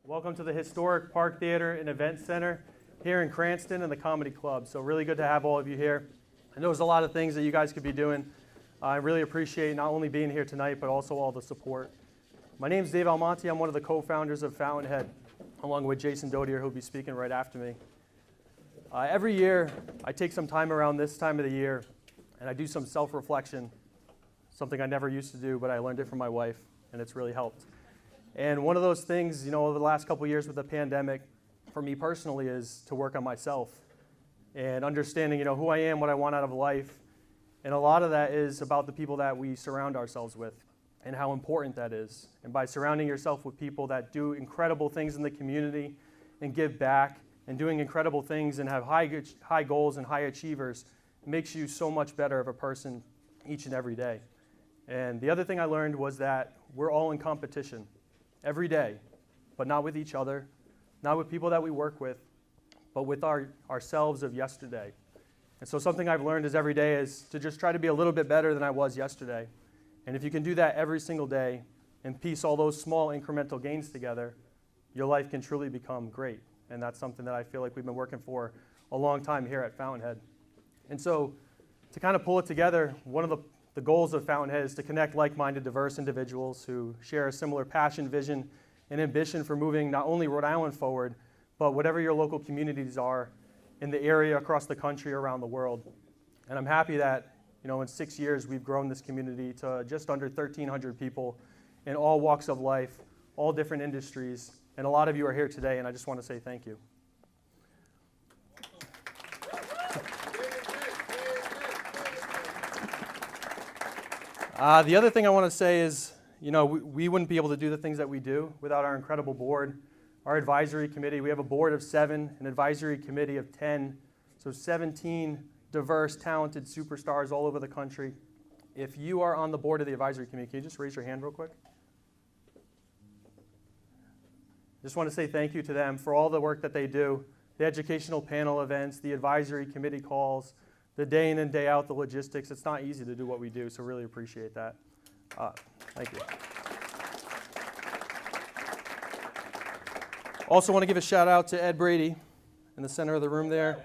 Welcome to the historic Park Theater and Event Center here in Cranston and the Comedy Club. So really good to have all of you here. I know there's a lot of things that you guys could be doing. I really appreciate not only being here tonight, but also all the support. My name is Dave Almonte. I'm one of the co-founders of FountainHead, along with Jason Dodier, who'll be speaking right after me. Every year, I take some time around this time of the year, and I do some self-reflection, something I never used to do, but I learned it from my wife, and it's really helped. And one of those things, over the last couple of years with the pandemic, for me personally, is to work on myself and understanding, who I am, what I want out of life. And a lot of that is about the people that we surround ourselves with and how important that is. And by surrounding yourself with people that do incredible things in the community and give back and doing incredible things and have high goals and high achievers, it makes you so much better of a person each and every day. And the other thing I learned was that we're all in competition every day, but not with each other, not with people that we work with, but with ourselves of yesterday. And so something I've learned is every day is to just try to be a little bit better than I was yesterday. And if you can do that every single day and piece all those small incremental gains together, your life can truly become great. And that's something that I feel like we've been working for a long time here at FountainHead. And so to kind of pull it together, one of the goals of FountainHead is to connect like-minded, diverse individuals who share a similar passion, vision, and ambition for moving not only Rhode Island forward, but whatever your local communities are in the area, across the country, around the world. And I'm happy that, in 6 years, we've grown this community to just under 1,300 people in all walks of life, all different industries, and a lot of you are here today, and I just want to say thank you. The other thing I want to say is, we wouldn't be able to do the things that we do without our incredible board, our advisory committee. We have a board of 7, an advisory committee of 10, so 17 diverse, talented superstars all over the country. If you are on the board of the advisory committee, can you just raise your hand real quick? Just want to say thank you to them for all the work that they do, the educational panel events, the advisory committee calls, the day in and day out, the logistics. It's not easy to do what we do, so really appreciate that. Thank you. Also want to give a shout out to Ed Brady in the center of the room there.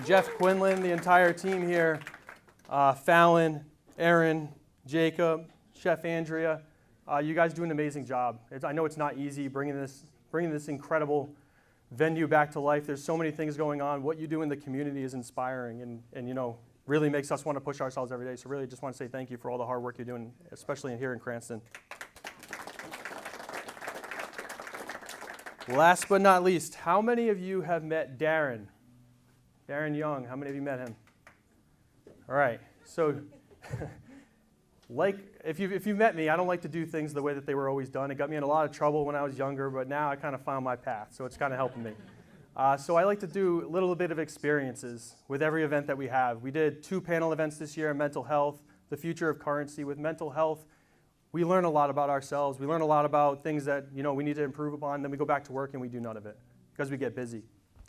Jeff Quinlan, the entire team here, Fallon, Aaron, Jacob, Chef Andrea. You guys do an amazing job. I know it's not easy bringing this incredible venue back to life. There's so many things going on. What you do in the community is inspiring and really makes us want to push ourselves every day. So really just want to say thank you for all the hard work you're doing, especially here in Cranston. Last but not least, how many of you have met Darren? Darren Young, how many of you met him? All right, so if you've met me, I don't like to do things the way that they were always done. It got me in a lot of trouble when I was younger, but now I kind of found my path, so it's kind of helping me. So I like to do a little bit of experiences with every event that we have. We did 2 panel events this year on mental health, the future of currency. With mental health, we learn a lot about ourselves. We learn a lot about things that we need to improve upon. Then we go back to work and we do none of it because we get busy.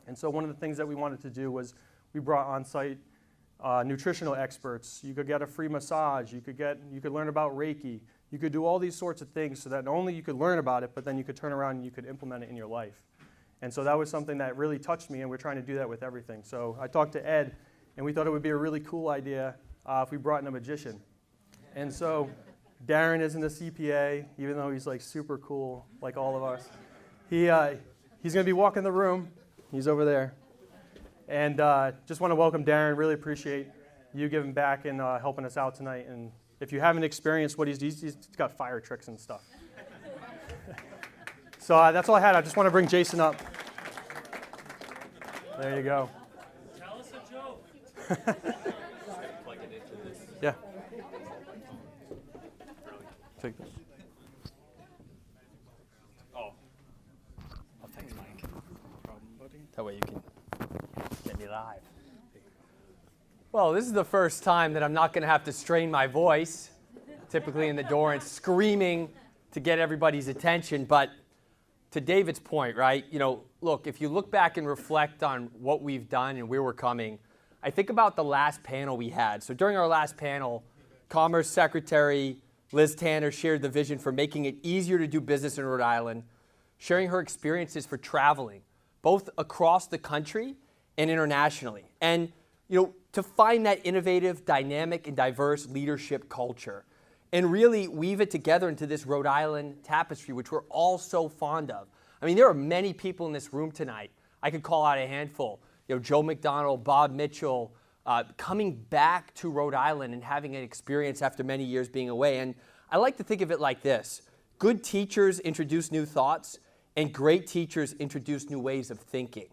And so one of the things that we wanted to do was we brought on-site nutritional experts. You could get a free massage. You could learn about Reiki. You could do all these sorts of things so that not only you could learn about it, but then you could turn around and you could implement it in your life. And so that was something that really touched me, and we're trying to do that with everything. So I talked to Ed, and we thought it would be a really cool idea if we brought in a magician. And so Darren isn't a CPA, even though he's like super cool, like all of us. He's going to be walking the room. He's over there. And just want to welcome Darren. Really appreciate you giving back and helping us out tonight. And if you haven't experienced what he's got fire tricks and stuff. So that's all I had. I just want to bring Jason up. There you go. Tell us a joke. Yeah. Take this. Oh, thanks, Mike. No problem, buddy. That way you can get me live. Well, this is the first time that I'm not going to have to strain my voice, typically in the door and screaming to get everybody's attention. But to David's point, right, look, if you look back and reflect on what we've done and where we're coming, I think about the last panel we had. So during our last panel, Commerce Secretary Liz Tanner shared the vision for making it easier to do business in Rhode Island sharing her experiences for traveling, both across the country and internationally. And to find that innovative, dynamic, and diverse leadership culture and really weave it together into this Rhode Island tapestry, which we're all so fond of. I mean, there are many people in this room tonight. I could call out a handful. Joe McDonald, Bob Mitchell, coming back to Rhode Island and having an experience after many years being away. And I like to think of it like this. Good teachers introduce new thoughts, and great teachers introduce new ways of thinking.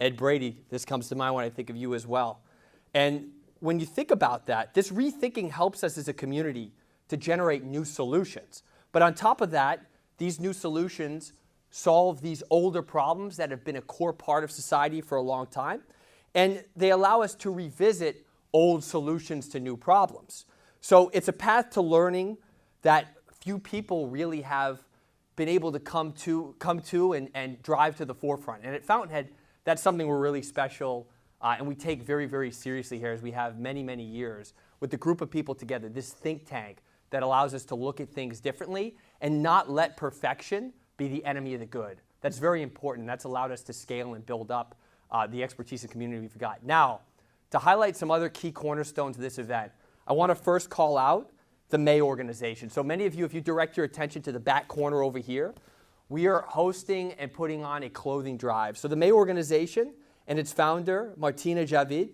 Ed Brady, this comes to mind when I think of you as well. And when you think about that, this rethinking helps us as a community to generate new solutions. But on top of that, these new solutions solve these older problems that have been a core part of society for a long time. And they allow us to revisit old solutions to new problems. So it's a path to learning that few people really have been able to come to and drive to the forefront. And at Fountainhead, that's something we're really special and we take very, very seriously here as we have many, many years with the group of people together, this think tank that allows us to look at things differently and not let perfection be the enemy of the good. That's very important. That's allowed us to scale and build up the expertise and community we've got. Now, to highlight some other key cornerstones of this event, I want to first call out the May organization. So many of you, if you direct your attention to the back corner over here, we are hosting and putting on a clothing drive. So the May organization and its founder, Martina Javid,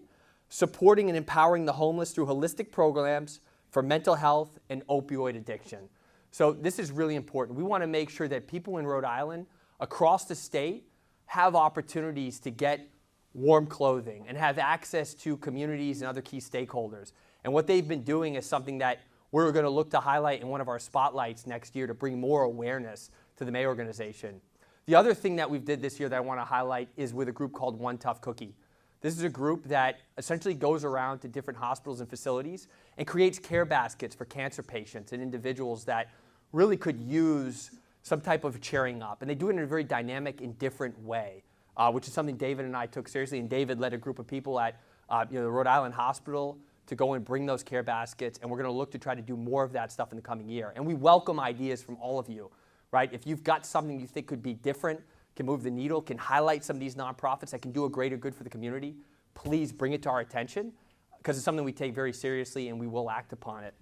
supporting and empowering the homeless through holistic programs for mental health and opioid addiction. So this is really important. We want to make sure that people in Rhode Island across the state have opportunities to get warm clothing and have access to communities and other key stakeholders. And what they've been doing is something that we're going to look to highlight in one of our spotlights next year to bring more awareness to the May organization. The other thing that we've did this year that I want to highlight is with a group called One Tough Cookie. This is a group that essentially goes around to different hospitals and facilities and creates care baskets for cancer patients and individuals that really could use some type of cheering up. And they do it in a very dynamic and different way, which is something David and I took seriously. And David led a group of people at the Rhode Island Hospital to go and bring those care baskets. And we're going to look to try to do more of that stuff in the coming year. And we welcome ideas from all of you, right? If you've got something you think could be different, can move the needle, can highlight some of these nonprofits that can do a greater good for the community, please bring it to our attention because it's something we take very seriously and we will act upon it.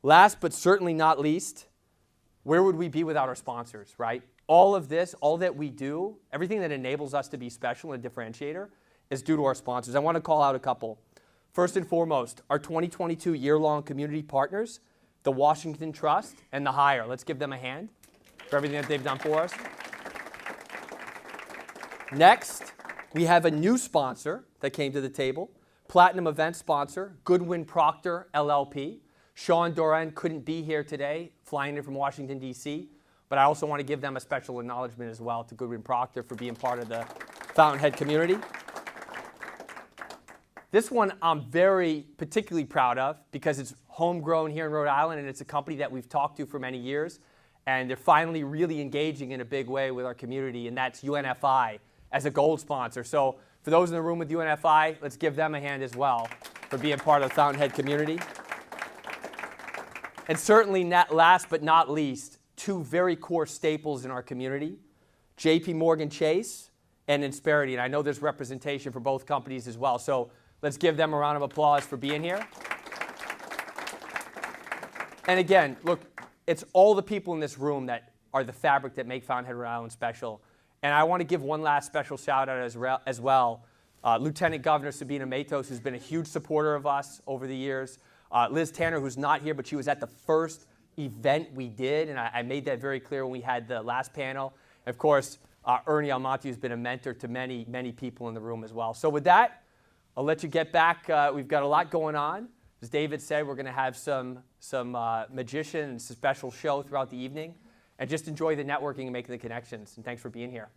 Last but certainly not least, where would we be without our sponsors, right? All of this, all that we do, everything that enables us to be special and a differentiator is due to our sponsors. I want to call out a couple. First and foremost, our 2022 year-long community partners, the Washington Trust and the Hire. Let's give them a hand for everything that they've done for us. Next, we have a new sponsor that came to the table, Platinum event sponsor, Goodwin Procter LLP. Sean Doran couldn't be here today, flying in from Washington, D.C., but I also want to give them a special acknowledgement as well to Goodwin Procter for being part of the Fountainhead community. This one I'm very particularly proud of because it's homegrown here in Rhode Island and it's a company that we've talked to for many years, and they're finally really engaging in a big way with our community, and that's UNFI as a gold sponsor. So for those in the room with UNFI, let's give them a hand as well for being part of the Fountainhead community. And certainly last but not least, two very core staples in our community, JP Morgan Chase and Insperity. And I know there's representation for both companies as well. So let's give them a round of applause for being here. And again, look, it's all the people in this room that are the fabric that make Fountainhead Rhode Island special. And I want to give one last special shout out as well. Lieutenant Governor Sabina Matos, who's been a huge supporter of us over the years. Liz Tanner, who's not here, but she was at the first event we did, and I made that very clear when we had the last panel. And of course, Ernie Almonte, who's been a mentor to many, many people in the room as well. So with that, I'll let you get back. We've got a lot going on. As David said, we're going to have some magician and special show throughout the evening. And just enjoy the networking and making the connections. And thanks for being here.